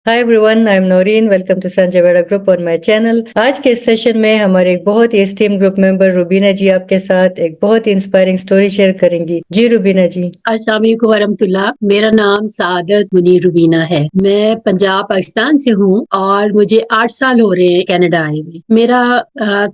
Hi everyone, I am Naureen. Welcome to Sanjay Veda group on my channel. आज के इस session में हमारे एक बहुत ही esteem group member Rubina ji आपके साथ एक बहुत ही इंस्पायरिंग स्टोरी शेयर करेंगी। जी रुबीना जी। अस्सलाम वालेकुम वरहमतुल्लाह। मेरा नाम सादत मुनीर रुबीना है। मैं पंजाब पाकिस्तान से हूँ और मुझे 8 साल हो रहे हैं कनाडा आए हुए। मेरा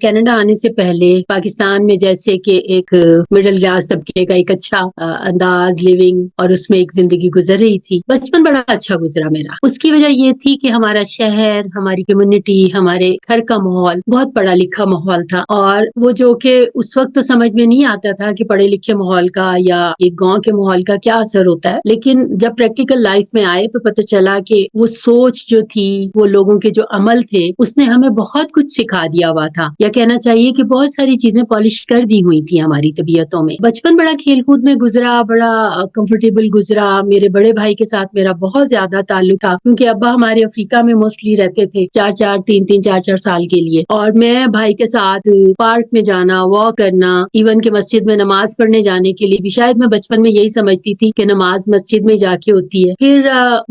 कनाडा आने से पहले पाकिस्तान में जैसे कि एक मिडिल क्लास तबके का एक अच्छा अंदाज लिविंग और उसमें एक जिंदगी गुजर रही थी। बचपन बड़ा अच्छा गुजरा मेरा। उसकी वजह ये थी कि हमारा शहर, हमारी कम्युनिटी, हमारे घर का माहौल बहुत पढ़ा लिखा माहौल था और वो जो कि उस वक्त तो समझ में नहीं आता था कि पढ़े लिखे माहौल का या एक गांव के माहौल का क्या असर होता है। लेकिन जब प्रैक्टिकल लाइफ में आए तो पता चला कि वो सोच जो थी, वो लोगों के जो अमल थे, उसने हमें बहुत कुछ सिखा दिया हुआ था, या कहना चाहिए कि बहुत सारी चीजें पॉलिश कर दी हुई थी हमारी तबीयतों में। बचपन बड़ा खेल कूद में गुजरा, बड़ा कंफर्टेबल गुजरा। मेरे बड़े भाई के साथ मेरा बहुत ज्यादा ताल्लुक था क्योंकि अब्बा हमारे अफ्रीका में मोस्टली रहते थे 4-4 साल के लिए, और मैं भाई के साथ पार्क में जाना, वॉक करना, इवन के मस्जिद में नमाज पढ़ने जाने के लिए भी शायद मैं बचपन में यही समझती थी कि नमाज मस्जिद में जाके होती है। फिर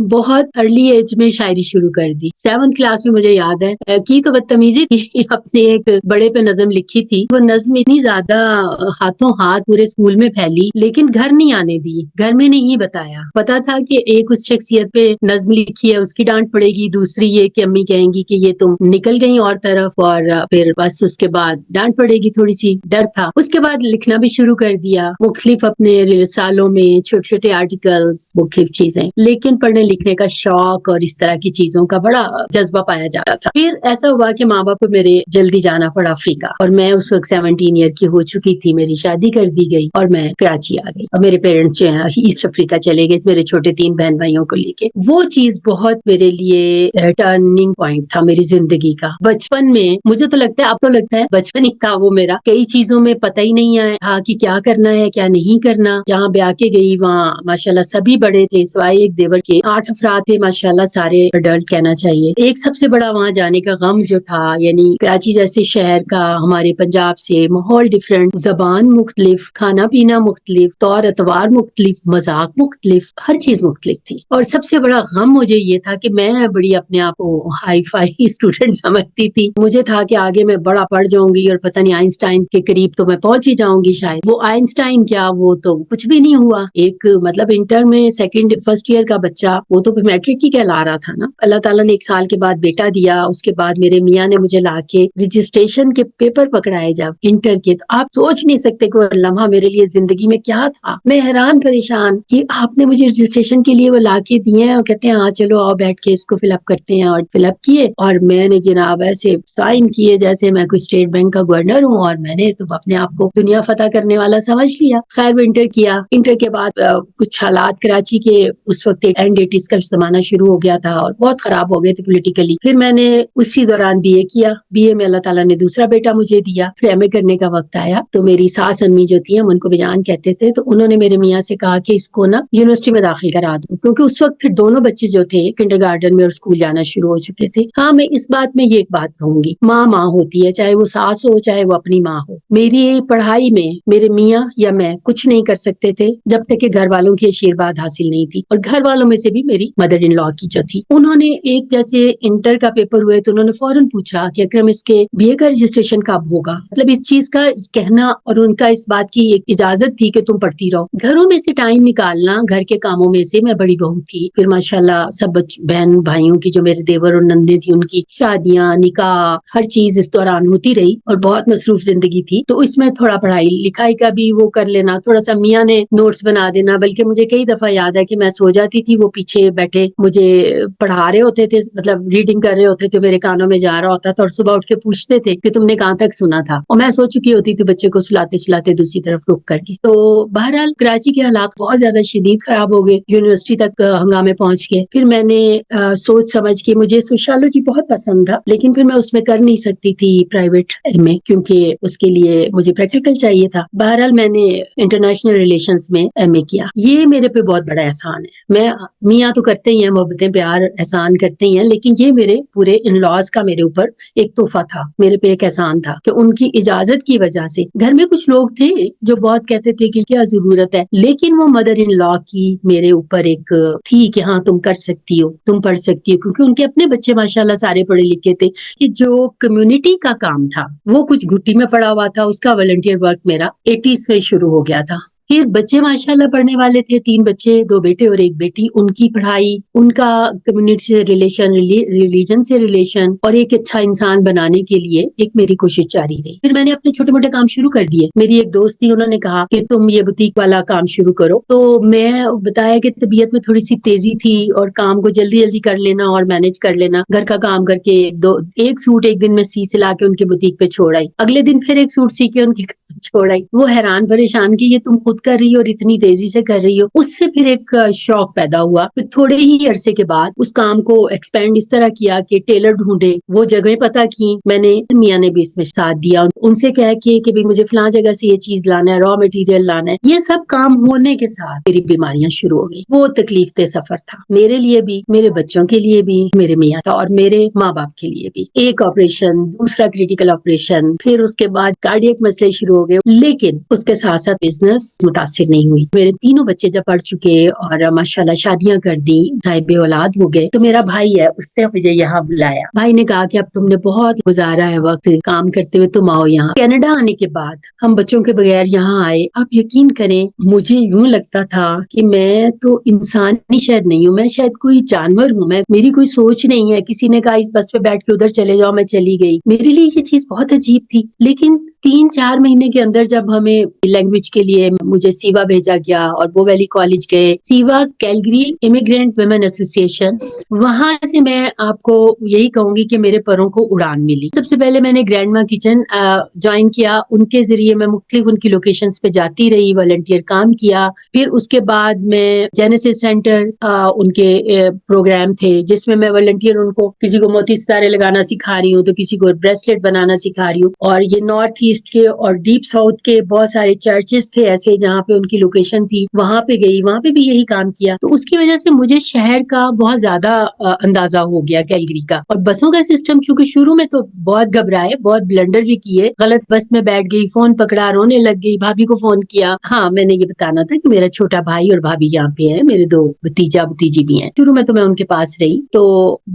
बहुत अर्ली एज में शायरी शुरू कर दी। 7th क्लास में मुझे याद है की तो बदतमीजी थी अपने एक बड़े पे नज्म लिखी थी। वो नज्म इतनी ज्यादा हाथों हाथ पूरे स्कूल में फैली, लेकिन घर नहीं आने दी, घर में नहीं बताया। पता था कि एक उस शख्सियत पे नज्म लिखी है, उसकी डांट पड़ेगी, दूसरी ये कि अम्मी कहेंगी कि ये तुम निकल गई और तरफ, और फिर बस उसके बाद डांट पड़ेगी, थोड़ी सी डर था। उसके बाद लिखना भी शुरू कर दिया, मुख्तलिफ अपने रिसालों में छोटे छोटे आर्टिकल्स, मुख्तलिफ चीजें, लेकिन पढ़ने लिखने का शौक और इस तरह की चीजों का बड़ा जज्बा पाया जाता था। फिर ऐसा हुआ कि माँ बाप को मेरे जल्दी जाना पड़ा अफ्रीका, और मैं उस वक्त 17 ईयर की हो चुकी थी। मेरी शादी कर दी गई और मैं कराची आ गई, और मेरे पेरेंट्स जो है ईस्ट अफ्रीका चले गए मेरे छोटे 3 बहन भाइयों को लेके। वो चीज बहुत मेरे लिए टर्निंग पॉइंट था मेरी जिंदगी का। बचपन में मुझे तो लगता है, अब तो लगता है बचपन ही था वो मेरा। कई चीजों में पता ही नहीं था कि क्या करना है क्या नहीं करना। जहाँ ब्याह के गई वहाँ माशाल्लाह सभी बड़े थे, सिवाय एक देवर के 8 अफराद थे माशाल्लाह, सारे अडल्ट कहना चाहिए। एक सबसे बड़ा वहाँ जाने का गम जो था, यानी कराची जैसे शहर का हमारे पंजाब से माहौल डिफरेंट, जबान मुख्तलिफ, खाना पीना मुख्तलिफ, तौर अतवार मुख्तलिफ, मजाक मुख्तलिफ, हर चीज मुख्तलिफ थी। और सबसे बड़ा गम मुझे ये था कि मैं बड़ी अपने आप को हाई फाई स्टूडेंट समझती थी। मुझे था कि आगे मैं बड़ा पढ़ जाऊंगी और पता नहीं आइंस्टाइन के करीब तो मैं पहुंच ही जाऊंगी शायद। वो आइंस्टाइन क्या, वो तो कुछ भी नहीं हुआ। एक मतलब इंटर में फर्स्ट ईयर का बच्चा, वो तो मैट्रिक ही कहला रहा था ना। अल्लाह ताला ने 1 साल के बाद बेटा दिया। उसके बाद मेरे मियाँ ने मुझे लाके रजिस्ट्रेशन के पेपर पकड़ाए जब इंटर के, तो आप सोच नहीं सकते कि वो लम्हा मेरे लिए जिंदगी में क्या था। मैं हैरान परेशान कि आपने मुझे रजिस्ट्रेशन के लिए वो लाके दिए हैं और कहते हैं हाँ चलो आओ बैठ के इसको फिलअप करते हैं, और फिलअप किए और मैंने जनाब ऐसे साइन किए जैसे मैं कोई स्टेट बैंक का गवर्नर हूँ, और मैंने तो अपने आप को दुनिया फतह करने वाला समझ लिया। खैर वो इंटर किया। इंटर के बाद कुछ हालात कराची के उस वक्त एंड 80s का जमाना शुरू हो गया था और बहुत खराब हो गए थे पोलिटिकली। फिर मैंने उसी दौरान बीए किया। बीए में अल्लाह ताला ने दूसरा बेटा मुझे दिया। फिर एमए करने का वक्त आया तो मेरी सास अम्मी जो थी, हम उनको बेजान कहते थे, तो उन्होंने मेरे मियाँ से कहा कि इसको ना यूनिवर्सिटी में दाखिल करा दो, क्योंकि उस वक्त फिर दोनों बच्चे जो थे किंडरगार्टन में और स्कूल जाना शुरू हो चुके थे। हाँ, मैं इस बात में ये एक बात कहूंगी, माँ माँ होती है, चाहे वो सास हो चाहे वो अपनी माँ हो। मेरी पढ़ाई में मेरे मियाँ या मैं कुछ नहीं कर सकते थे जब तक कि घर वालों की आशीर्वाद हासिल नहीं थी। और घर वालों में से भी मेरी मदर इन लॉ की जो थी, उन्होंने एक जैसे इंटर का पेपर हुए तो उन्होंने फौरन पूछा कि अकरम इसके बीए का रजिस्ट्रेशन कब होगा। मतलब इस चीज का कहना और उनका इस बात की एक इजाजत थी कि तुम पढ़ती रहो। घरों में से टाइम निकालना, घर के कामों में से, मैं बड़ी बहू थी। फिर माशाल्लाह सब बहन भाइयों की, जो मेरे देवर और नंदे थी, उनकी शादियां, निकाह, हर चीज इस दौरान होती रही और बहुत मसरूफ जिंदगी थी। तो इसमें थोड़ा पढ़ाई लिखाई का भी वो कर लेना, थोड़ा सा मियाँ ने नोट्स बना देना। बल्कि मुझे कई दफा याद है कि मैं सो जाती थी, वो पीछे बैठे मुझे पढ़ा रहे होते थे, मतलब रीडिंग कर रहे होते थे, मेरे कानों में जा रहा होता था और सुबह उठ के पूछते थे कि तुमने कहाँ तक सुना था, और मैं सो चुकी होती थी बच्चे को सुलाते सुलाते दूसरी तरफ रुक करके। तो बहरहाल कराची के हालात बहुत ज्यादा शदीद खराब हो गए, यूनिवर्सिटी तक हंगामे पहुंच गए। फिर मैंने सोच समझ के, मुझे सोशियोलॉजी बहुत पसंद था लेकिन फिर मैं उसमें कर नहीं सकती थी प्राइवेट में, क्योंकि उसके लिए मुझे प्रैक्टिकल चाहिए था। बहरहाल मैंने इंटरनेशनल रिलेशंस में एमए किया। ये मेरे पे बहुत बड़ा एहसान है। मैं मियाँ तो करते ही हैं, मोहब्बतें प्यार एहसान करते ही हैं, लेकिन ये मेरे पूरे इन लॉज का मेरे ऊपर एक तोहफा था, मेरे पे एक एहसान था कि उनकी इजाजत की वजह से। घर में कुछ लोग थे जो बहुत कहते थे कि क्या जरूरत है, लेकिन वो मदर इन लॉ की मेरे ऊपर एक थी कि हाँ तुम कर सकती हो, تم پڑھ سکتی ہو، کیونکہ ان کے اپنے بچے ماشاءاللہ سارے پڑھے لکھے تھے کہ جو کمیونٹی کا کام تھا وہ کچھ گھٹی میں پڑا ہوا تھا، اس کا والنٹیئر ورک میرا 80 سے شروع ہو گیا تھا. پھر بچے ماشاءاللہ پڑھنے والے تھے، 3 بچے، 2 بیٹے اور 1 بیٹی. ان کی پڑھائی، ان کا کمیونٹی سے ریلیشن، ریلیجن سے ریلیشن، اور ایک اچھا انسان بنانے کے لیے ایک میری کوشش جاری رہی. پھر میں نے اپنے چھوٹے موٹے کام شروع کر دیے. میری ایک دوست تھی، انہوں نے کہا کہ تم یہ بوتیک والا کام شروع کرو. تو میں بتایا کہ طبیعت میں تھوڑی سی تیزی تھی اور کام کو جلدی جلدی کر لینا اور مینج کر لینا، گھر کا کام کر کے ایک سوٹ ایک دن میں سلا کے ان کے بوتیک پہ چھوڑ آئی، اگلے دن پھر ایک سوٹ سی کے ان کے چھوڑ آئی. وہ حیران پریشان کہ یہ تم خود کر رہی ہو اور اتنی تیزی سے کر رہی ہو. اس سے پھر ایک شوق پیدا ہوا. پھر تھوڑے ہی عرصے کے بعد اس کام کو ایکسپینڈ اس طرح کیا کہ ٹیلر ڈھونڈے، وہ جگہ پتہ کی. میں نے میاں نے بھی اس میں ساتھ دیا، ان سے کہہ کے کہ بھی مجھے فلاں جگہ سے یہ چیز لانا ہے، را مٹیریل لانا ہے. یہ سب کام ہونے کے ساتھ میری بیماریاں شروع ہو گئی. وہ تکلیف دہ سفر تھا میرے لیے بھی، میرے بچوں کے لیے بھی، میرے میاں کا اور میرے ماں باپ کے لیے بھی. ایک آپریشن، دوسرا کریٹیکل آپریشن، پھر اس کے بعد کارڈیک مسئلے شروع ہو گئے. لیکن اس کے ساتھ ساتھ بزنس متاثر نہیں ہوئی. میرے تینوں بچے جب پڑھ چکے اور ماشاءاللہ شادیاں کر دی، صاحب اولاد ہو گئے، تو میرا بھائی ہے، اس نے مجھے یہاں بلایا. بھائی نے کہا کہ اب تم نے بہت گزارا ہے وقت کام کرتے ہوئے، تم آؤ یہاں. کینیڈا آنے کے بعد ہم بچوں کے بغیر یہاں آئے. آپ یقین کریں، مجھے یوں لگتا تھا کہ میں تو انسان ہی شاید نہیں ہوں، میں شاید کوئی جانور ہوں. میری کوئی سوچ نہیں ہے. کسی نے کہا اس بس پہ بیٹھ کے ادھر چلے جاؤ، میں چلی گئی. میرے لیے یہ چیز بہت عجیب تھی. لیکن 3-4 مہینے کے اندر جب ہمیں لینگویج کے لیے مجھے سیوا بھیجا گیا اور بو ویلی کالج گئے، سیوا کیلگری امیگرینٹ ویمن ایسوسی ایشن، وہاں سے میں آپ کو یہی کہوں گی کہ میرے پروں کو اڑان ملی. سب سے پہلے میں نے گرینڈ ماں کچن جوائن کیا. ان کے ذریعے میں مختلف ان کی لوکیشنز پہ جاتی رہی، والنٹیئر کام کیا. پھر اس کے بعد میں جینیسس سینٹر ان کے پروگرام تھے جس میں والنٹیئر ان کو کسی کو موتی ستارے لگانا سکھا رہی ہوں، تو کسی کو بریسلیٹ بنانا سکھا رہی ہوں. اور یہ نارتھ ایسٹ کے اور ڈیپ ساؤتھ کے بہت سارے چرچز تھے ایسے جہاں پہ ان کی لوکیشن تھی، وہاں پہ گئی، وہاں پہ بھی یہی کام کیا. تو اس کی وجہ سے مجھے شہر کا بہت زیادہ اندازہ ہو گیا، کیلگری کا. اور بسوں کا سسٹم، چونکہ شروع میں تو بہت گھبرائے، بہت بلنڈر بھی کیے، غلط بس میں بیٹھ گئی، فون پکڑا، رونے لگ گئی، بھابھی کو فون کیا. ہاں، میں نے یہ بتانا تھا کہ میرا چھوٹا بھائی اور بھابھی یہاں پہ ہیں، میرے 2 بھتیجا بھتیجی بھی ہیں. شروع میں تو میں ان کے پاس رہی، تو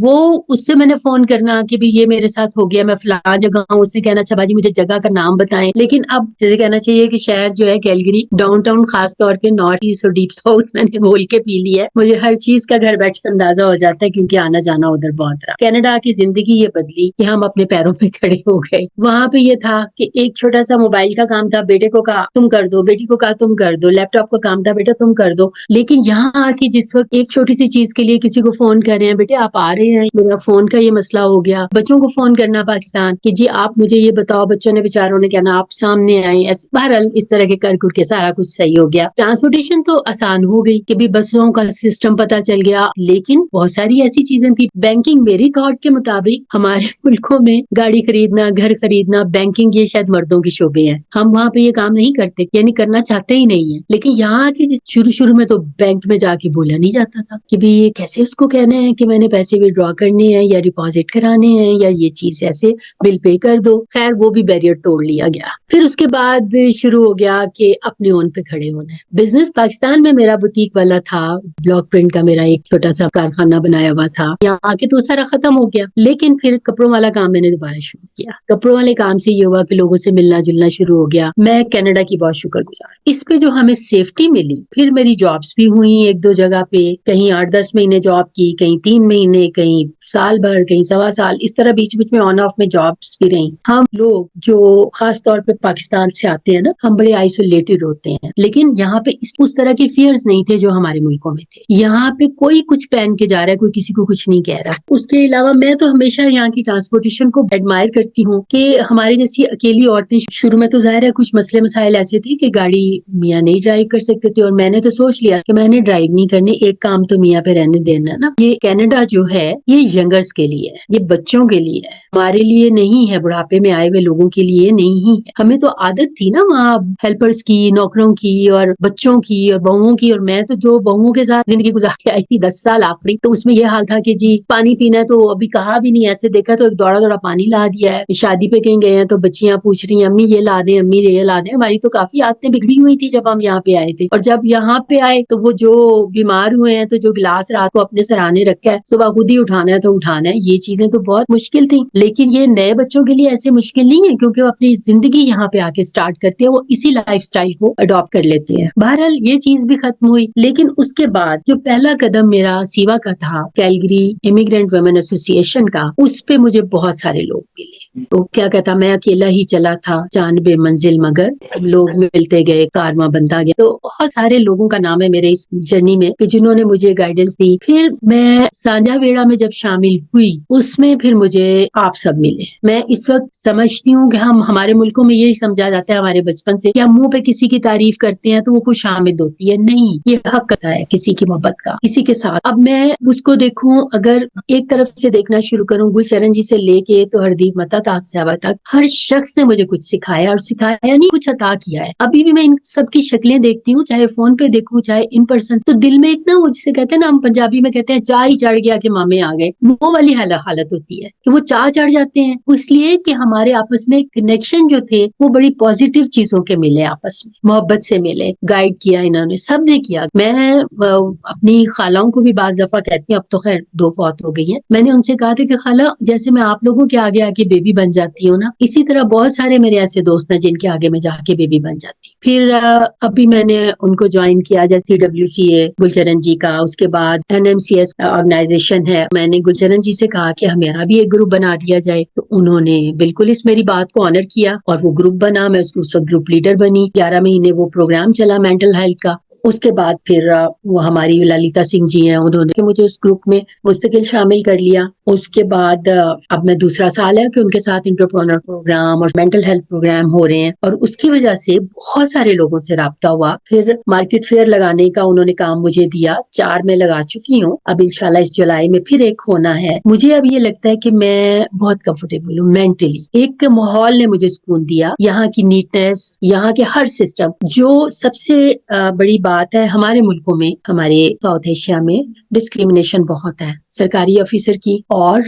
وہ اس سے میں نے فون کرنا کہ بھی یہ میرے ساتھ ہو گیا، میں فلاں جگہ ہوں. اس نے کہنا اچھا باجی مجھے جگہ کا نام بتائیں. لیکن اب جیسے کہنا چاہیے کہ شہر جو ہے کیلگری ڈاؤن ٹاؤن، خاص طور پہ نارتھ ایسٹ اور ڈیپ ساؤتھ میں نے گھول کے پی لی ہے. مجھے ہر چیز کا گھر بیٹھ اندازہ ہو جاتا ہے کیونکہ آنا جانا ادھر بہت رہا. کینیڈا کی زندگی یہ بدلی کہ ہم اپنے پیروں پہ کھڑے ہو گئے. وہاں پہ یہ تھا کہ ایک چھوٹا سا موبائل کا کام تھا، بیٹے کو کہا تم کر دو، بیٹی کو کہا تم کر دو. لیپ ٹاپ کا کام تھا، بیٹا تم کر دو. لیکن یہاں آ کے جس وقت ایک چھوٹی سی چیز کے لیے کسی کو فون کر رہے ہیں، بیٹے آپ آ رہے ہیں، میرا فون کا یہ مسئلہ ہو گیا. بچوں کو فون کرنا پاکستان کہ جی آپ مجھے یہ بتاؤ، بچوں نے بیچاروں نے کہنا آپ سامنے آئیں. بہرحال اس طرح کے کر کے سارا کچھ صحیح ہو گیا. ٹرانسپورٹیشن تو آسان ہو گئی کہ بھی بسوں کا سسٹم پتہ چل گیا. لیکن بہت ساری ایسی چیزیں تھی. بینکنگ میری تھاٹ کے مطابق ہمارے ملکوں میں گاڑی خریدنا، گھر خریدنا، بینکنگ یہ شاید مردوں کے شعبے ہیں. ہم وہاں پہ یہ کام نہیں کرتے، یعنی کرنا چاہتے ہی نہیں ہیں. لیکن یہاں کے شروع میں تو بینک میں جا کے بولا نہیں جاتا تھا کہ بھی یہ کیسے اس کو کہنا ہے کہ میں نے پیسے ودرا کرنے ہیں یا ڈپازٹ کرانے ہیں یا یہ چیز ایسے بل پے کر دو. خیر وہ بھی بیریئر توڑ لیا گیا. پھر اس کے بعد شروع ہو گیا کہ اپنے اون پہ کھڑے ہونا ہے. بزنس پاکستان میں میرا بوتیک والا تھا، بلاک پرنٹ کا میرا ایک چھوٹا سا کارخانہ بنایا ہوا تھا. یہاں آ کے تو سارا ختم ہو گیا. لیکن پھر کپڑوں والا کام میں نے دوبارہ شروع کیا. کپڑوں والے کام سے یہ ہوا کہ لوگوں سے ملنا جلنا شروع ہو گیا. میں کینیڈا کی بہت شکر گزار. اس پہ جو ہمیں سیفٹی ملی، پھر میری جابس بھی ہوئی 1-2 جگہ پہ، کہیں 8-10 مہینے جاب کی، کہیں 3 مہینے، کہیں سال بھر، کہیں 1.25 سال. اس طرح بیچ بیچ میں آن آف میں جابس بھی رہی. ہم لوگ جو خاص طور پہ پاکستان سے آتے ہیں نا، ہم بڑے آئسولیٹڈ ہوتے ہیں. لیکن یہاں پہ اس طرح کے فیئرز نہیں تھے جو ہمارے ملکوں میں تھے. یہاں پہ کوئی کچھ پہن کے جا رہا ہے، کوئی کسی کو کچھ نہیں کہہ رہا. اس کے علاوہ میں تو ہمیشہ یہاں کی ٹرانسپورٹیشن کو ایڈمائر کرتی ہوں کہ ہماری جیسی اکیلی عورتیں، شروع میں تو ظاہر ہے کچھ مسئلے مسائل ایسے تھے کہ گاڑی میاں نہیں ڈرائیو کر سکتے تھے، اور میں نے تو سوچ لیا کہ میں نے ڈرائیو نہیں کرنی، ایک کام تو میاں پہ رہنے دینا نا. یہ کینیڈا جو ہے یہ यंगर्स के लिए है, ये बच्चों के लिए है, हमारे लिए नहीं है, बुढ़ापे में आए हुए लोगों के लिए नहीं है। हमें तो आदत थी ना वहाँ हेल्पर्स की, नौकरों की और बच्चों की और बहुओं की, और मैं तो जो बहुओं के साथ जिंदगी गुजार के आई थी 10 साल आखिरी, तो उसमें यह हाल था कि जी पानी पीना है तो अभी कहा भी नहीं, ऐसे देखा तो एक दौड़ा दौड़ा पानी ला दिया है। शादी पे कहीं गए हैं तो बच्चियां पूछ रही हैं अम्मी ये ला दें, अम्मी ये ला दें। हमारी तो काफी आदतें बिगड़ी हुई थी जब हम यहाँ पे आए थे, और जब यहाँ पे आए तो वो जो बीमार हुए हैं तो जो गिलास रात को अपने सराहने रखा है, सुबह खुद ही उठाना है तो उठाना है, ये चीजें तो बहुत मुश्किल थी। लेकिन ये नए बच्चों के लिए ऐसे मुश्किल नहीं है, क्योंकि वो अपनी जिंदगी यहाँ पे आके स्टार्ट करते हैं, वो इसी लाइफस्टाइल को अडॉप्ट कर लेते हैं। बहरहाल ये चीज भी खत्म हुई, लेकिन उसके बाद जो पहला कदम मेरा सीवा का था, कैलगरी इमिग्रेंट वुमेन एसोसिएशन का, उस पे मुझे बहुत सारे लोग मिले। तो क्या कहता, मैं अकेला ही चला था जानबे मंजिल, मगर लोग मिलते गए, कारवां बनता गया। तो बहुत सारे लोगों का नाम है मेरे इस जर्नी में कि जिन्होंने मुझे गाइडेंस दी। फिर मैं सांझा बेड़ा में जब शामिल हुई, उसमें फिर मुझे आप सब मिले। मैं इस वक्त समझती हूँ कि हम हमारे मुल्कों में यही समझा जाता है हमारे बचपन से कि हम मुंह पे किसी की तारीफ करते हैं तो वो खुश आमद होती है। नहीं, ये हक होता है किसी की मोहब्बत का, किसी के साथ। अब मैं उसको देखूं, अगर एक तरफ से देखना शुरू करूं, गुलचरण जी से लेके तो हरदीप मता तास्याबा तक, हर शख्स ने मुझे कुछ सिखाया, और सिखाया नहीं, कुछ अता किया है। अभी भी मैं इन सबकी शक्लें देखती हूँ, चाहे फोन पे देखूं चाहे इन पर्सन, तो दिल में एक ना, वो जिसे कहते हैं ना, हम पंजाबी में कहते हैं चाह ही चढ़ गया कि मामे आ गए, वो वाली हालत होती है कि वो चाह चढ़ जाते हैं। इसलिए कि हमारे आपस में कनेक्शन जो थे वो बड़ी पॉजिटिव चीजों के मिले, आपस में मोहब्बत से मिले, गाइड किया इन्होंने, सब ने किया। मैं अपनी खालाओं को भी बाज दफा कहती हूँ, अब तो खैर 2 फौत हो गई हैं, मैंने उनसे कहा था कि खाला, जैसे मैं आप लोगों के आगे आके बेबी बन जाती हूँ ना, इसी तरह बहुत सारे मेरे ऐसे दोस्त हैं जिनके आगे मैं जाके बेबी बन जाती। फिर अभी मैंने उनको ज्वाइन किया, जैसे WCA गुलचरण जी का, उसके बाद NMCS ऑर्गेनाइजेशन है, मैंने गुलचरण जी से कहा कि हमारा भी एक ग्रुप बना दिया जाए, तो उन्होंने बिल्कुल इस मेरी बात को ऑनर किया और वो ग्रुप बना। मैं उसको उस वक्त ग्रुप लीडर बनी। 11 महीने वो प्रोग्राम चला मेंटल हेल्थ का। उसके बाद फिर वो हमारी ललिता सिंह जी हैं, उन्होंने मुझे उस ग्रुप में मुस्तकिल शामिल कर लिया। उसके बाद अब मैं दूसरा साल है कि उनके साथ एंटरप्रेन्योर प्रोग्राम और मेंटल हेल्थ प्रोग्राम हो रहे हैं, और उसकी वजह से बहुत सारे लोगों से राब्ता हुआ। फिर मार्केट फेयर लगाने का उन्होंने काम मुझे दिया, 4 में लगा चुकी हूँ, अब इंशाल्लाह इस जुलाई में फिर एक होना है। मुझे अब ये लगता है कि मैं बहुत कंफर्टेबल हूँ मेंटली। एक माहौल ने मुझे सुकून दिया, यहाँ की नीटनेस, यहाँ के हर सिस्टम। जो सबसे बड़ी बात है, हमारे मुल्कों में, हमारे साउथ एशिया में डिस्क्रिमिनेशन बहुत है सरकारी ऑफिसर की, और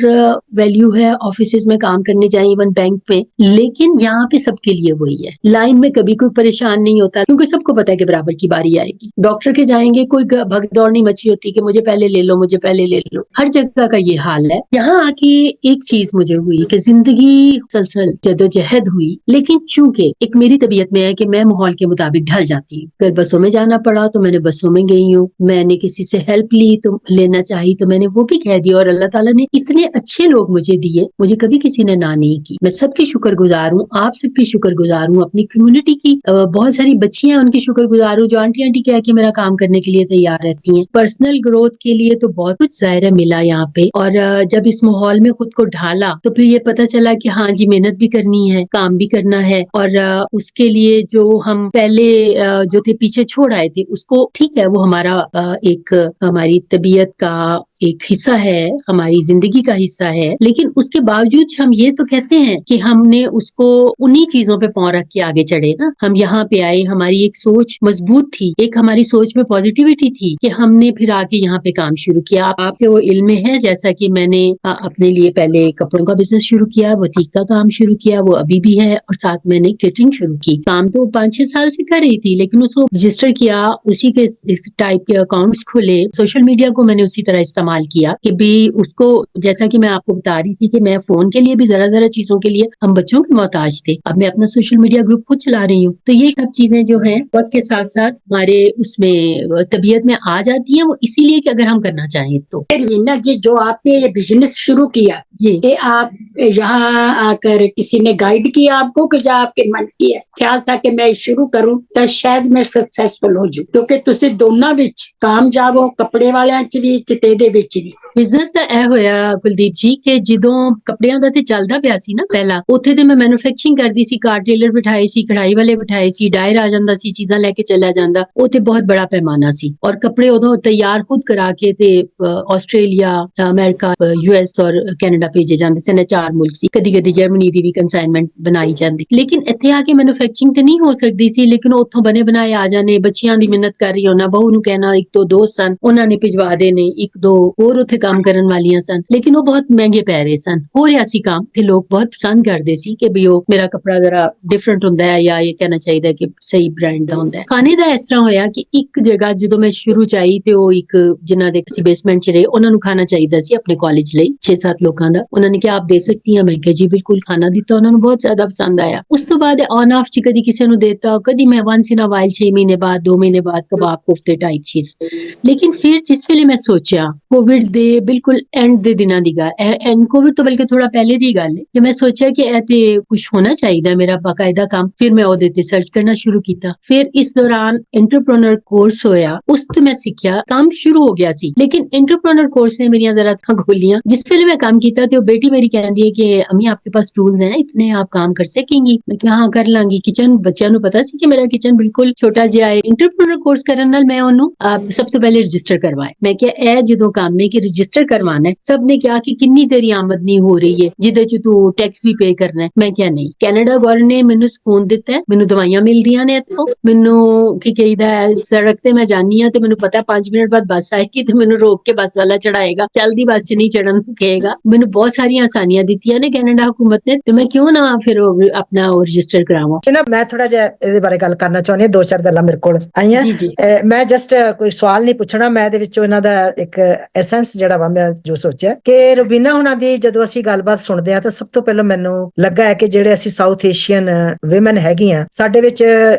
वैल्यू है ऑफिसेज में काम करने जाए, इवन बैंक में, लेकिन यहाँ पे सबके लिए वही है। लाइन में कभी कोई परेशान नहीं होता, क्योंकि सबको पता है कि बराबर की बारी आएगी। डॉक्टर के जाएंगे, कोई भगदौड़ नहीं मची होती कि मुझे पहले ले लो, मुझे पहले ले लो। हर जगह का ये हाल है। यहाँ आके एक चीज मुझे हुई कि जिंदगी सलसल जदोजहद हुई, लेकिन चूंकि एक मेरी तबीयत में है कि मैं माहौल के मुताबिक ढल जाती हूँ। अगर बसों में जाना पड़ा तो मैंने बसों में गई हूँ, मैंने किसी से हेल्प ली तो लेना चाहिए तो मैंने वो भी कह दिया, और अल्लाह ताला ने इतने अच्छे लोग मुझे दिए, मुझे कभी किसी ने ना नहीं की। मैं सबकी शुक्रगुजार हूँ, आप सबकी शुक्रगुजार हूँ, अपनी कम्युनिटी की बहुत सारी बच्चियां उनकी शुक्रगुजार हूँ जो आंटी आंटी कह के मेरा काम करने के लिए तैयार रहती हैं। पर्सनल ग्रोथ के लिए तो बहुत कुछ ज़ाहिर है मिला यहाँ पे, और जब इस माहौल में खुद को ढाला तो फिर ये पता चला कि हाँ जी, मेहनत भी करनी है, काम भी करना है, और उसके लिए जो हम पहले जो थे पीछे छोड़ आए थे, उसको ठीक है, वो हमारा एक हमारी तबीयत का एक हिस्सा है, हमारी जिंदगी का हिस्सा है, लेकिन उसके बावजूद हम ये तो कहते हैं कि हमने उसको उन्हीं चीजों पे पांव रख के आगे चढ़े ना। हम यहाँ पे आए, हमारी एक सोच मजबूत थी, एक हमारी सोच में पॉजिटिविटी थी कि हमने फिर आके यहाँ पे काम शुरू किया। आपके वो इल्म में है, जैसा कि मैंने अपने लिए पहले कपड़ों का बिजनेस शुरू किया, बुटीक का काम शुरू किया, वो अभी भी है, और साथ मैंने केटरिंग शुरू की। काम तो 5-6 साल से कर रही थी, लेकिन उसको रजिस्टर किया, उसी के टाइप के अकाउंट्स खोले, सोशल मीडिया को मैंने उसी तरह इस्तेमाल किया कि भी उसको, जैसा कि मैं आपको बता रही थी कि मैं फोन के लिए भी जरा चीजों के लिए हम बच्चों के मोहताज थे, अब मैं अपना सोशल मीडिया ग्रुप खुद चला रही हूँ। तो ये सब चीजें जो हैं वक्त के साथ साथ हमारे उसमें तबीयत में आ जाती है, वो इसीलिए कि अगर हम करना चाहें तो। रीना जी, जो आपने ये बिजनेस शुरू किया, ये आप यहाँ आकर किसी ने गाइड किया आपको कि जो आपके मन की है ख्याल था कि मैं शुरू करूं तो शायद मैं सक्सेसफुल हो जाऊं, क्योंकि तुसी दोनों विच कामयाब हो, कपड़े वालियां च भी ते दे विच भी। ਬਿਜ਼ਨਸ ਤਾਂ ਇਹ ਹੋਇਆ ਕੁਲਦੀਪ ਜੀ ਕਿ ਜਦੋਂ ਕੱਪੜਿਆਂ ਦਾ ਤੇ ਚੱਲਦਾ ਪਿਆ ਸੀ ਨਾ ਪਹਿਲਾਂ, ਉੱਥੇ ਤੇ ਮੈਂ ਮੈਨੂਫੈਕਚਰਿੰਗ ਕਰਦੀ ਸੀ, ਕਾਰ ਟੇਲਰ ਬਿਠਾਏ ਸੀ, ਕਢਾਈ ਵਾਲੇ ਬਿਠਾਏ ਸੀ, ਡਾਇਰ ਆ ਜਾਂਦਾ ਸੀ, ਚੀਜ਼ਾਂ ਲੈ ਕੇ ਚਲਿਆ ਜਾਂਦਾ, ਉਹ ਤੇ ਬਹੁਤ ਬੜਾ ਪੈਮਾਨਾ ਸੀ। ਔਰ ਕੱਪੜੇ ਉਦੋਂ ਤਿਆਰ ਖੁਦ ਕਰਾ ਕੇ ਤੇ ਆਸਟ੍ਰੇਲੀਆ, ਅਮਰੀਕਾ, US ਔਰ ਕੈਨੇਡਾ ਭੇਜੇ ਜਾਂਦੇ ਸਨ। 4 ਮੁਲਕ ਸੀ, ਕਦੀ ਕਦੀ ਜਰਮਨੀ ਦੀ ਵੀ ਕੰਸਾਈਨਮੈਂਟ ਬਣਾਈ ਜਾਂਦੀ। ਲੇਕਿਨ ਇੱਥੇ ਆ ਕੇ ਮੈਨੂਫੈਕਚਰਿੰਗ ਤੇ ਨਹੀਂ ਹੋ ਸਕਦੀ ਸੀ, ਲੇਕਿਨ ਉੱਥੋਂ ਬਣੇ ਬਣਾਏ ਆ ਜਾਣੇ, ਬੱਚਿਆਂ ਦੀ ਮਿਹਨਤ ਕਰ ਰਹੀ ਹੋਣਾ, ਬਹੂ ਨੂੰ ਕਹਿਣਾ, ਇੱਕ ਦੋ ਦੋਸਤ ਸਨ ਉਹਨਾਂ ਨੇ ਭਿਜਵਾ ਦੇਣੇ, ਇੱਕ ਦੋ ਹੋਰ ਉੱਥੇ ਕੰਮ ਕਰਨ ਵਾਲੀਆਂ ਸਨ, ਲੇਕਿਨ ਉਹ ਬਹੁਤ ਮਹਿੰਗੇ ਪੈ ਰਹੇ ਸਨ। ਹੋ ਰਿਹਾ ਸੀ ਕੰਮ ਤੇ ਲੋਕ ਬਹੁਤ ਪਸੰਦ ਕਰਦੇ ਸੀ ਕਿ ਵੀ ਉਹ ਮੇਰਾ ਕੱਪੜਾ ਜ਼ਰਾ ਡਿਫਰੈਂਟ ਹੁੰਦਾ ਹੈ, ਜਾਂ ਇਹ ਕਹਿਣਾ ਚਾਹੀਦਾ ਕਿ ਸਹੀ ਬ੍ਰਾਂਡ ਦਾ ਹੁੰਦਾ ਹੈ। ਖਾਣੇ ਦਾ ਇਸ ਤਰ੍ਹਾਂ ਹੋਇਆ ਕਿ ਇੱਕ ਜਗ੍ਹਾ ਜਦੋਂ ਮੈਂ ਸ਼ੁਰੂ ਚ ਆਈ ਤੇ ਉਹ ਇੱਕ ਜਿਨ੍ਹਾਂ ਦੇ ਅਸੀਂ ਬੇਸਮੈਂਟ ਚ ਰਹੇ, ਉਹਨਾਂ ਨੂੰ ਖਾਣਾ ਚਾਹੀਦਾ ਸੀ ਆਪਣੇ ਕਾਲਜ ਲਈ 6-7 ਲੋਕਾਂ ਦਾ। ਉਹਨਾਂ ਨੇ ਕਿਹਾ ਆਪ ਦੇ ਸਕਤੀ हैं, मैं ਕਿਹਾ ਜੀ ਬਿਲਕੁਲ। ਖਾਣਾ ਦਿੱਤਾ, ਉਹਨਾਂ ਨੂੰ ਬਹੁਤ ਜ਼ਿਆਦਾ ਪਸੰਦ ਆਇਆ। ਉਸ ਤੋਂ ਬਾਅਦ ਔਨ ਆਫ ਚ ਕਦੀ ਕਿਸੇ ਨੂੰ ਦੇਤਾ, ਕਦੀ ਮੈਂ ਵਾਂਸ ਇਨ ਅ ਵਾਈਲ 6 ਮਹੀਨੇ ਬਾਅਦ 2 ਮਹੀਨੇ ਬਾਅਦ ਕਬਾਬ ਕੋਫਤੇ ਟਾਈਪ ਚੀਜ਼। ਲੇਕਿਨ ਫਿਰ ਜਿਸ ਵੇਲੇ ਮੈਂ ਸੋਚਿਆ ਕੋਵਿਡ ਦੇ ਬਿਲਕੁਲ ਐਂਡ ਦੇ ਦਿਨਾਂ ਦੀ ਗੱਲ, ਐਂਡ ਕੋਵਿਡ ਤੋਂ ਬਲਕਿ ਥੋੜਾ ਪਹਿਲੇ ਦੀ ਗੱਲ ਹੈ, ਕਿ ਮੈਂ ਸੋਚਿਆ ਕਿ ਇਹ ਤੇ ਕੁਝ ਹੋਣਾ ਚਾਹੀਦਾ ਮੇਰਾ ਬਾਕਾਇਦਾ ਕੰਮ। ਫਿਰ ਮੈਂ ਉਹਦੇ ਤੇ ਸਰਚ ਕਰਨਾ ਸ਼ੁਰੂ ਕੀਤਾ। ਫਿਰ ਇਸ ਦੌਰਾਨ ਐਂਟਰਪ੍ਰੈਨਰ ਕੋਰਸ ਹੋਇਆ, ਉਸ ਤੋਂ ਮੈਂ ਸਿੱਖਿਆ, ਕੰਮ ਸ਼ੁਰੂ ਹੋ ਗਿਆ ਸੀ। ਲੇਕਿਨ ਐਂਟਰਪ੍ਰੈਨਰ ਕੋਰਸ ਨੇ ਮੇਰੀਆਂ ਜ਼ਰਾ ਅੱਖਾਂ ਖੋਲੀਆਂ। ਜਿਸ ਵੇਲੇ ਮੈਂ ਕੰਮ ਕੀਤਾ ਤੇ ਉਹ ਬੇਟੀ ਮੇਰੀ ਕਹਿੰਦੀ ਹੈ ਕਿ ਅਮੀ ਆਪਕੇ ਪਾਸ ਟੂल्स हैं इतने, आप काम कर सकेंगी? मैं ਕਿਹਾ ਹਾਂ ਕਰ ਲਾਂਗੀ। ਕਿਚਨ, ਬੱਚਿਆਂ ਨੂੰ ਪਤਾ ਸੀ ਕਿ ਮੇਰਾ ਕਿਚਨ ਬਿਲਕੁਲ ਛੋਟਾ ਜਿਹਾ ਹੈ। ਐਂਟਰਪ੍ਰੈਨਰ ਕੋਰਸ ਕਰਨ ਨਾਲ ਮੈਂ ਉਹਨੂੰ ਸਭ ਤੋਂ ਪਹਿਲੇ ਰਜਿਸਟਰ ਕਰਵਾਇਆ। ਮੈਂ ਕਿਹਾ ਇਹ ਜਦੋਂ ਕੰਮ ਹੈ ਕਿ ਰਜਿਸਟਰ ਕਰਵਾਉਣਾ ਹੈ। ਸਭ ਨੇ ਕਿਹਾ ਕਿ ਕਿੰਨੀ ਤੇਰੀ ਆਮਦਨੀ ਹੋ ਰਹੀ ਹੈ ਜਿਹਦੇ ਚ ਤੂੰ ਟੈਕਸ ਵੀ ਪੇ ਕਰਨਾ ਹੈ। ਮੈਂ ਕਿਹਾ ਨਹੀਂ, ਕੈਨੇਡਾ ਗਵਰਨਮੈਂਟ ਨੇ ਮੈਨੂੰ ਸਕੂਨ ਦਿੱਤਾ ਹੈ, ਮੈਨੂੰ ਦਵਾਈਆਂ ਮਿਲਦੀਆਂ ਨੇ ਇੱਥੋਂ, ਮੈਨੂੰ ਕੀ ਕਹੀਦਾ ਹੈ, ਸੜਕ ਤੇ ਮੈਂ ਜਾਨੀ ਆ ਤੇ ਮੈਨੂੰ ਪਤਾ 5 ਮਿੰਟ ਬਾਅਦ ਬੱਸ ਆਏਗੀ ਤੇ ਮੈਨੂੰ ਰੋਕ ਕੇ ਬੱਸ ਵਾਲਾ ਚੜਾਏਗਾ, ਚਲਦੀ ਬੱਸ ਚ ਨਹੀਂ ਚੜਨ ਕਹੇਗਾ। ਮੈਨੂੰ ਬਹੁਤ ਸਾਰੀਆਂ ਆਸਾਨੀਆਂ ਦਿੱਤੀਆਂ ਨੇ ਕੈਨੇਡਾ हुकूमत ने, तो मैं क्यों ना फिर अपना रजिस्टर करावां। ना मैं थोड़ा ਜਿਹਾ ਇਹਦੇ ਬਾਰੇ ਗੱਲ ਕਰਨਾ ਚਾਹੁੰਦੀ ਹਾਂ। 2-4 ਗੱਲਾਂ ਮੇਰੇ ਕੋਲ ਆਈਆਂ। ਜੀ ਜੀ। ਮੈਂ ਜਸਟ ਕੋਈ ਸਵਾਲ ਨਹੀਂ ਪੁੱਛਣਾ, ਮੈਂ ਇਹਦੇ ਵਿੱਚੋਂ ਇਹਨਾਂ ਦਾ ਇੱਕ ਐਸੈਂਸ ਜਿਹੜਾ ਵਾ ਮੈਂ ਜੋ ਸੋਚਿਆ ਕਿ ਰੁਬੀਨਾ ਹੁਣਾਂ ਦੀ ਜਦੋਂ ਅਸੀਂ ਗੱਲਬਾਤ ਸੁਣਦੇ ਆ ਤਾਂ ਸਭ ਤੋਂ ਪਹਿਲਾਂ ਮੈਨੂੰ ਲੱਗਾ ਹੈ ਕਿ ਜਿਹੜੇ ਅਸੀਂ ਸਾਊਥ ਏਸ਼ੀਅਨ ਵਿਮਨ ਹੈਗੀਆਂ, ਸਾਡੇ ਵਿੱਚ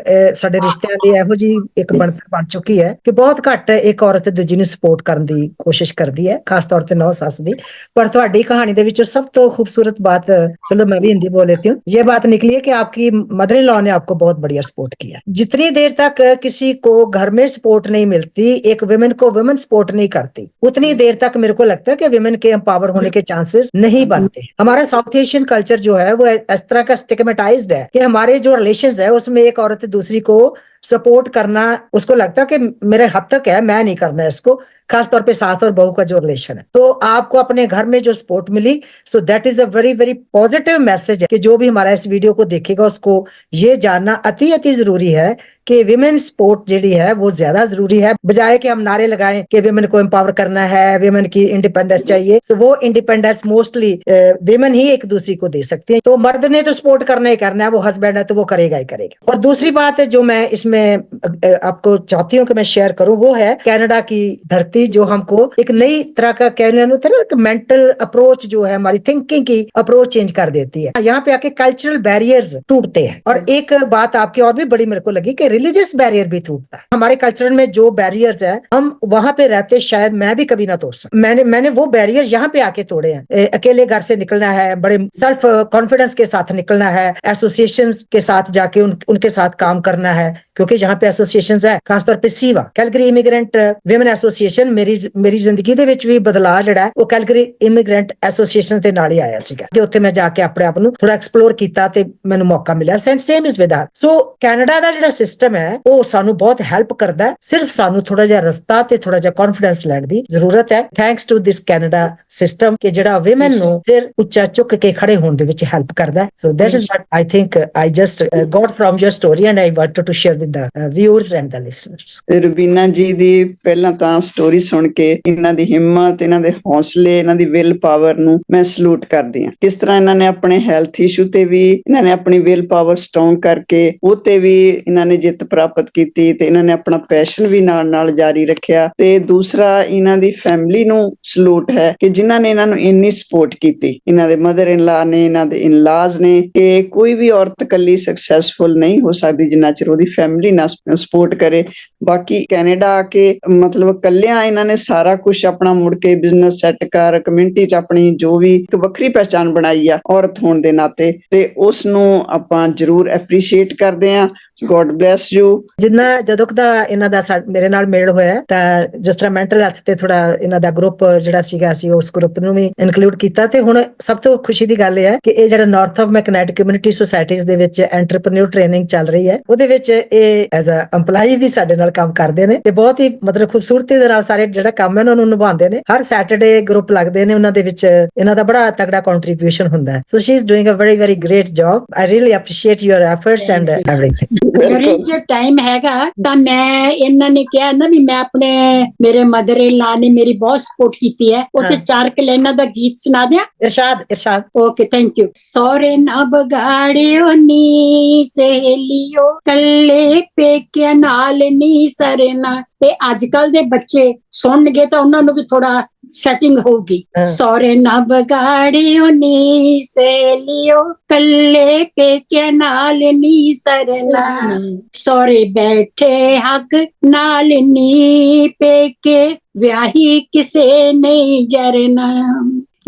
ਸਾਡੇ ਰਿਸ਼ਤਿਆਂ ਦੀ ਇਹੋ ਜੀ ਇੱਕ ਬਣਤਰ ਬਣ ਚੁੱਕੀ ਹੈ ਕਿ ਬਹੁਤ ਘੱਟ ਇੱਕ ਔਰਤ ਦੂਜੀ ਨੂੰ ਸਪੋਰਟ ਕਰਨ ਦੀ ਕੋਸ਼ਿਸ਼ ਕਰਦੀ ਹੈ, ਖਾਸ ਤੌਰ ਤੇ ਨੌ ਸੱਸ ਦੀ। पर ਤੁਹਾਡੀ कहानी ਦੇ ਵਿੱਚੋਂ सब तो खूबसूरत बात, चलो मैं भी हिंदी बोल लेती हूँ, ये बात निकली है कि आपकी मदर इन लॉ ने आपको बहुत बढ़िया सपोर्ट किया। जितनी देर तक किसी को घर में सपोर्ट नहीं मिलती, एक विमेन को विमेन सपोर्ट नहीं करती, उतनी देर तक मेरे को लगता है कि विमेन के एम्पावर होने के चांसेस नहीं बनते। हमारा साउथ एशियन कल्चर जो है वो इस तरह का स्टिग्मेटाइज्ड है कि हमारे जो रिलेशंस है उसमें एक औरत दूसरी को सपोर्ट करना, उसको लगता है कि मेरे हद तक है, मैं नहीं करना इसको, खास तौर पे सास और बहू का जो रिलेशन है। तो आपको अपने घर में जो सपोर्ट मिली, so that is a very very positive message है कि जो भी हमारा इस वीडियो को देखेगा उसको ये जानना अति जरूरी है कि विमेन सपोर्ट ਜਿਹੜੀ है वो ज्यादा जरूरी है, बजाय कि हम नारे लगाएं कि विमेन को एम्पावर करना है, विमेन की इंडिपेंडेंस चाहिए। सो वो इंडिपेंडेंस मोस्टली विमेन ही एक दूसरी को दे सकती है। तो मर्द ने तो सपोर्ट करना ही करना है, वो हस्बैंड है तो वो करेगा ही करेगा। और दूसरी बात है जो मैं इसमें आपको चाहती हूँ कि मैं शेयर करूँ, वो है कनाडा की धरती जो हमको एक नई तरह का कहने मेंटल अप्रोच जो है, हमारी थिंकिंग की अप्रोच चेंज कर देती है। यहाँ पे आके कल्चरल बैरियर्स टूटते हैं। और एक बात आपकी और भी बड़ी मेरे को लगी कि रिलीजियस बैरियर भी टूटता है। हमारे कल्चर में जो बैरियर्स है, हम वहां पे रहते शायद मैं भी कभी ना तोड़ सकता। मैंने वो बैरियर यहाँ पे आके तोड़े हैं। अकेले घर से निकलना है, बड़े सेल्फ कॉन्फिडेंस के साथ निकलना है, एसोसिएशंस के साथ जाके उनके साथ काम करना है, क्योंकि जहाँ पे एसोसिएशंस है, खासतौर पे Siva Calgary immigrant women association मेरी जिंदगी ਦੇ ਵਿੱਚ ਵੀ ਬਦਲਾਅ ਜਿਹੜਾ ਉਹ ਕੈਲਗਰੀ ਇਮੀਗ੍ਰੈਂਟ ਐਸੋਸੀਏਸ਼ਨ ਦੇ ਨਾਲ ਹੀ ਆਇਆ ਸੀਗਾ ਕਿ ਉੱਥੇ ਮੈਂ ਜਾ ਕੇ ਆਪਣੇ ਆਪ ਨੂੰ ਥੋੜਾ ਐਕਸਪਲੋਰ ਕੀਤਾ ਤੇ ਮੈਨੂੰ ਮੌਕਾ ਮਿਲਿਆ। Same is with her. So Canada ਦਾ ਜਿਹੜਾ ਸਿਸਟਮ ਹੈ ਉਹ ਸਾਨੂੰ ਬਹੁਤ ਹੈਲਪ ਕਰਦਾ ਹੈ, ਸਿਰਫ ਸਾਨੂੰ ਥੋੜਾ ਜਿਹਾ ਰਸਤਾ ਤੇ ਥੋੜਾ ਜਿਹਾ ਕੌਨਫੀਡੈਂਸ ਲੈਣ ਦੀ ਜ਼ਰੂਰਤ ਹੈ। Thanks to this Canada system ਕਿ ਜਿਹੜਾ ਵਿਮਨ ਨੂੰ ਫਿਰ ਉੱਚਾ ਚੁੱਕ ਕੇ ਖੜੇ ਹੋਣ ਦੇ ਵਿੱਚ ਹੈਲਪ ਕਰਦਾ ਹੈ। So that is what I think I just got from your story and I wanted to share with the viewers and the listeners. Rubina ji ਦੀ ਪਹਿਲਾਂ ਤਾਂ ਸਟੋਰੀ ਸੁਣ ਕੇ ਇਹਨਾਂ ਦੀ ਹਿੰਮਤ, ਇਹਨਾਂ ਦੇ ਹੌਸਲੇ, ਇਹਨਾਂ ਦੀ ਵਿਲ ਪਾਵਰ ਨੂੰ ਮੈਂ ਸਲੂਟ ਕਰਦੀ ਹਾਂ। ਕਿਸ ਤਰ੍ਹਾਂ ਇਹਨਾਂ ਨੇ ਆਪਣੇ ਹੈਲਥ ਇਸ਼ੂ ਤੇ ਵੀ ਇਹਨਾਂ ਨੇ ਆਪਣੀ ਵਿਲ ਪਾਵਰ ਸਟਰੋਂਗ ਕਰਕੇ ਉਹ ਤੇ ਵੀ ਇਹਨਾਂ ਨੇ ਜਿੱਤ ਪ੍ਰਾਪਤ ਕੀਤੀ ਤੇ ਇਹਨਾਂ ਨੇ ਆਪਣਾ ਪੈਸ਼ਨ ਵੀ ਨਾਲ ਨਾਲ ਜਾਰੀ ਰੱਖਿਆ। ਤੇ ਦੂਸਰਾ ਇਹਨਾਂ ਦੀ ਫੈਮਿਲੀ ਨੂੰ ਸਲੂਟ ਹੈ ਕਿ ਜਿਨ੍ਹਾਂ ਨੇ ਇਹਨਾਂ ਨੂੰ ਇੰਨੀ ਸਪੋਰਟ ਕੀਤੀ, ਇਹਨਾਂ ਦੇ ਮਦਰ ਇਨ ਲਾ ਨੇ, ਇਹਨਾਂ ਦੇ ਇਨ ਲਾਜ਼ ਨੇ, ਕਿ ਕੋਈ ਵੀ ਔਰਤ ਇਕੱਲੀ ਸਕਸੈਸਫੁਲ ਨਹੀਂ ਹੋ ਸਕਦੀ ਜਿੰਨਾ ਚਿਰ ਉਹਦੀ ਫੈਮਿਲੀ ਨਾ ਸਪੋਰਟ ਕਰੇ। ਬਾਕੀ ਕੈਨੇਡਾ ਆ ਕੇ ਮਤਲਬ ਕੱਲਿਆਂ ਇਹਨਾਂ ਨੇ ਸਾਰਾ ਕੁਝ ਆਪਣਾ ਮੁੜ ਕੇ ਬਿਜ਼ਨਸ ਸੈੱਟ ਕਰ, ਕਮਿਊਨਿਟੀ ਚ ਆਪਣੀ ਜੋ ਵੀ ਇੱਕ ਵੱਖਰੀ ਪਹਿਚਾਣ ਬਣਾਈ ਆ ਔਰਤ ਹੋਣ ਦੇ ਨਾਤੇ, ਤੇ ਉਸ ਨੂੰ ਆਪਾਂ ਜ਼ਰੂਰ ਐਪਰੀਸ਼ੀਏਟ ਕਰਦੇ ਹਾਂ। God bless you. ਜਿੰਨਾ ਜਦੋਂ ਦਾ ਇਹਨਾਂ ਦਾ ਮੇਰੇ ਨਾਲ ਮੇਲ ਹੋਇਆ ਤਾਂ ਜਿਸ ਤਰ੍ਹਾਂ ਮੈਂਟਲ ਹੈਲਥ ਤੇ ਥੋੜਾ ਇਹਨਾਂ ਦਾ ਗਰੁੱਪ ਜਿਹੜਾ ਸੀਗਾ ਅਸੀਂ ਉਸ ਗਰੁੱਪ ਨੂੰ ਵੀ ਇਨਕਲੂਡ ਕੀਤਾ, ਤੇ ਹੁਣ ਸਭ ਤੋਂ ਖੁਸ਼ੀ ਦੀ ਗੱਲ ਇਹ ਹੈ ਕਿ ਇਹ ਜਿਹੜਾ ਨਾਰਥ ਆਫ ਮੈਕਨੈਟ ਕਮਿਊਨਿਟੀ ਸੁਸਾਇਟੀਜ਼ ਦੇ ਵਿੱਚ ਐਂਟਰਪ੍ਰੀਨਿਓਰ ਟ੍ਰੇਨਿੰਗ ਚੱਲ ਰਹੀ ਹੈ, ਉਹਦੇ ਵਿੱਚ ਇਹ ਐਜ਼ ਅ EMPLOYEE ਵੀ ਸਾਡੇ ਨਾਲ ਕੰਮ ਕਰਦੇ ਨੇ ਤੇ ਬਹੁਤ ਹੀ ਮਤਲਬ ਖੂਬਸੂਰਤੀ ਦੇ ਨਾਲ ਸਾਰੇ ਜਿਹੜਾ ਕੰਮ ਹੈ ਉਹਨਾਂ ਨੂੰ ਨਿਭਾਉਂਦੇ ਨੇ। ਹਰ ਸੈਟਰਡੇ ਗਰੁੱਪ ਲੱਗਦੇ ਨੇ, ਉਹਨਾਂ ਦੇ ਵਿੱਚ ਇਹਨਾਂ ਦਾ ਬੜਾ ਤਗੜਾ ਕੰਟਰੀਬਿਊਸ਼ਨ ਹੁੰਦਾ ਹੈ। So she is doing a very very great job. I really appreciate your efforts and everything. ਮੇਰੀ ਜੇ ਟਾਈਮ ਹੈਗਾ ਤਾਂ ਮੈਂ ਇਹਨਾਂ ਨੇ ਕਿਹਾ ਨਾ ਵੀ ਮੈਂ ਆਪਣੇ ਮੇਰੇ ਮਦਰ ਇਨ ਲਾ ਨੇ ਮੇਰੀ ਬਹੁਤ ਸਪੋਰਟ ਕੀਤੀ ਹੈ, ਉੱਥੇ 4 ਕਲੈਨਾਂ ਦਾ ਗੀਤ ਸੁਣਾ ਦਿਆਂ। ਇਰਸ਼ਾਦ। Okay, thank you. ਸੋਰੇ ਨਾ ਬਗਾੜਿਓ ਨੀ ਸਹੇਲਿਓ, ਕੱਲੇ ਪੇਕਿਆਂ ਨਾਲ ਨੀ ਸਰਨਾ। ਇਹ ਅੱਜ ਕੱਲ ਦੇ ਬੱਚੇ ਸੁਣਨਗੇ ਤਾਂ ਉਹਨਾਂ ਨੂੰ ਵੀ ਥੋੜਾ ਸੈਟਿੰਗ ਹੋਊਗੀ। ਸੋਰੇ ਨਾ ਬਗਾੜਿਓ ਨੀ ਸਹੇਲਿਓ, ਕੱਲੇ ਪੇਕਿਆਂ ਨਾਲ ਨੀ ਸਰਨਾ। ਸੋਰੇ ਬੈਠੇ ਹੱਕ ਨਾਲ ਨੀ, ਪੇਕੇ ਵਿਆਹੀ ਕਿਸੇ ਨਹੀਂ ਜਰਨਾ।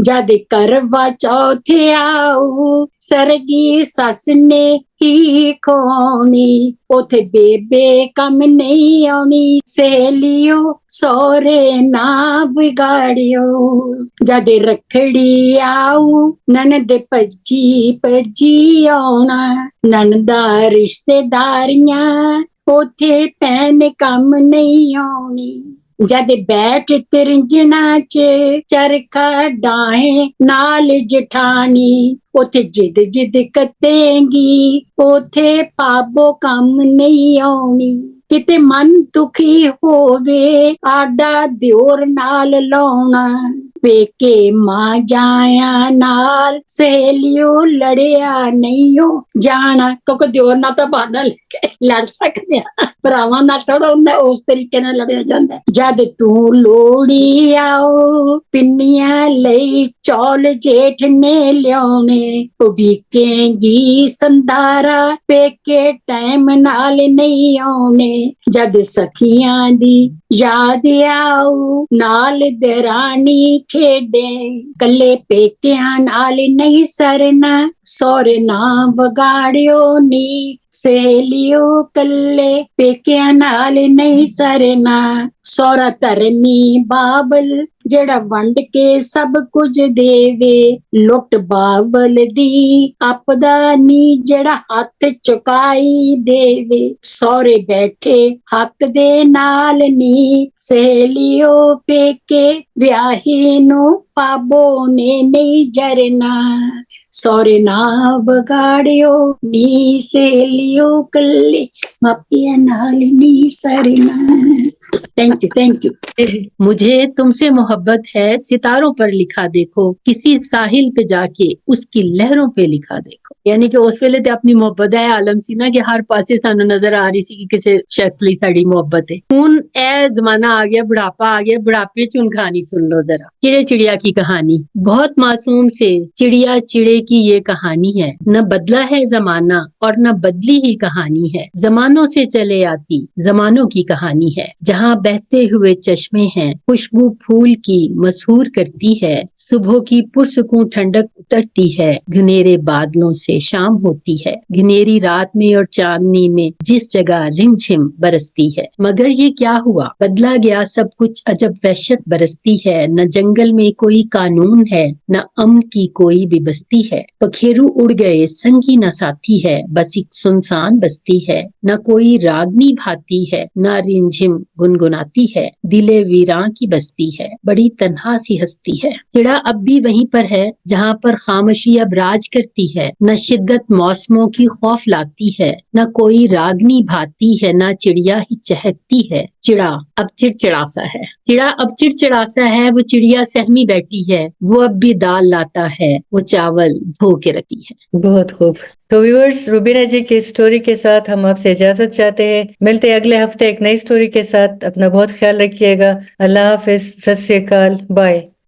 ਜਦ ਕਰਵਾ ਚੌਥ ਆਊ, ਸਰਗੀ ਸੱਸ ਨੇ ਹੀ ਖੋਣੀ, ਉਥੇ ਬੇਬੇ ਕੰਮ ਨਹੀਂ ਆਉਣੀ। ਸਹੇਲਿਓ ਸੋਰੇ ਨਾ ਵਿਗਾੜਿਓ, ਜਦ ਰੱਖੜੀ ਆਊ ਨਨਦ ਭੱਜੀ ਆਉਣਾ। ਨਨਦਾ ਰਿਸ਼ਤੇਦਾਰੀਆਂ ਉਥੇ ਭੈਣ ਕੰਮ ਨਹੀਂ ਆਉਣੀ। ਜਦ ਬੈਠ ਤਿਰੰਜਣਾ ਚ ਚਰਖਾ ਡਾਹੇ ਨਾਲ ਜਠਾਣੀ, ਉਥੇ ਜਿੱਦ ਕੱਤੇਗੀ ਉਥੇ ਪਾਬੋ ਕੰਮ ਨਹੀਂ ਆਉਣੀ। ਕਿਤੇ ਮਨ ਦੁਖੀ ਹੋਵੇ ਆਡਾ ਦਿਓਰ ਨਾਲ ਲਾਉਣਾ, ਪੇਕੇ ਮਾਂ ਜਾਇਆ ਨਾਲ ਸਹੇਲਿਓ ਲੜਿਆ ਨਹੀਂਓ ਜਾਣਾ। ਕਿਉਂਕਿ ਦਿਓਰ ਨਾਲ ਤਾਂ ਬਹਾਨਾ ਲੜ ਸਕਦੇ ਆ, ਭਰਾਵਾਂ ਨਾਲ ਥੋੜਾ ਹੁੰਦਾ ਉਸ ਤਰੀਕੇ ਨਾਲ ਲੜਿਆ ਜਾਂਦਾ। ਜਦ ਤੂੰ ਲੋੜੀ ਆਓ ਪਿੰਨੀਆਂ ਲਈ ਚੌਲ ਜੇਠ ਨੇ ਲਿਆਉਣੇ, ਉਡੀਕੇਗੀ ਸੰਦਾਰਾ ਪੇਕੇ ਟਾਈਮ ਨਾਲ ਨਹੀਂ ਆਉਣੇ। ਜਦ ਸਖੀਆਂ ਦੀ ਯਾਦ ਆਊ ਨਾਲ ਦਰਾਣੀ ਖੇਡੇ, ਕੱਲੇ ਪੇਕਿਆਂ ਨਾਲ ਨਹੀਂ ਸਰਨਾ। ਸੋਰੇ ਨਾ ਵਿਗਾੜਿਓ ਨੀ ਸਹੇਲਿਓ, ਕੱਲੇ ਪੇਕਿਆਂ ਨਾਲ ਨਹੀਂ ਸਰਨਾ। ਸੋਹਰਾ ਧਰਮੀ ਬਾਬਲ ਜਿਹੜਾ ਵੰਡ ਕੇ ਸਭ ਕੁਝ ਦੇਵੇ, ਲੁੱਟ ਬਾਬਲ ਦੀ ਆਪਦਾ ਨੀ ਜਿਹੜਾ ਹੱਥ ਚੁਕਾਈ ਦੇਵੇ। ਸੋਹਰੇ ਬੈਠੇ ਹੱਕ ਦੇ ਨਾਲ ਨੀ ਸਹੇਲਿਓ, ਪੇਕੇ ਵਿਆਹੀ ਨੂੰ ਪਾਬੋ ਨੇ ਨਹੀਂ ਜਰਨਾ। ਸੋਰੇ ਨਾ ਵਿਗਾੜਿਓ ਨੀ ਸਹੇਲਿਓ, ਕੱਲੇ ਮਾਪਿਆਂ ਨਾਲ ਨੀ ਸਰਨਾ। Thank you. मुझे तुमसे मोहब्बत है सितारों पर लिखा देखो, किसी साहिल पे जाके उसकी लहरों पे लिखा देखो। यानी कि उस वेले ते अपनी मोहब्बत है आलम सी ना कि हर पासे सानू नजर आ रही सी कि किसी शख्स ਲਈ ਸਾਡੀ मोहब्बत है। हुन ए जमाना आ गया, बुढ़ापा आ गया, बुढ़ापे च हुन कहानी सुन लो जरा। चिड़े चिड़िया की कहानी, बहुत मासूम से चिड़िया चिड़े की ये कहानी है। न बदला है जमाना और न बदली ही कहानी है, जमानों से चले आती जमानों की कहानी है। जहाँ बहते हुए चश्मे हैं खुशबू फूल की मशहूर करती है, सुबह की पुरसुकून ठंडक उतरती है, घनेरे बादलों से शाम होती है, घनेरी रात में और चांदनी में जिस जगह रिमझिम बरसती है। मगर ये क्या हुआ, बदला गया सब कुछ, अजब वहशत बरसती है। न जंगल में कोई कानून है, न अमन की कोई भी बस्ती है। पखेरु उड़ गए संगी न साथी है, बस एक सुनसान बस्ती है। न कोई रागनी भाती है, न रिमझिम गुनगुनाती है, दिले वीरां की बस्ती है, बड़ी तन्हा सी हस्ती है। चिड़ा अब भी वहीं पर है जहाँ पर खामोशी अब राज करती है। न शिद्दत मौसमों की खौफ लाती है, न कोई रागनी भाती है, न चिड़िया ही चहकती है। चिड़ा अब चिड़चिड़ासा है, चिड़ा अब चिड़चिड़ासा है, वो चिड़िया सहमी बैठी है, वो अब भी दाल लाता है, वो चावल धो के रखी है। बहुत खूब। तो व्यूअर्स, रुबीना जी की स्टोरी के साथ हम आपसे इजाजत चाहते हैं। मिलते हैं अगले हफ्ते एक नई स्टोरी के साथ। अपना बहुत ख्याल रखिएगा। अल्लाह हाफिज, सत श्री अकाल, बाय।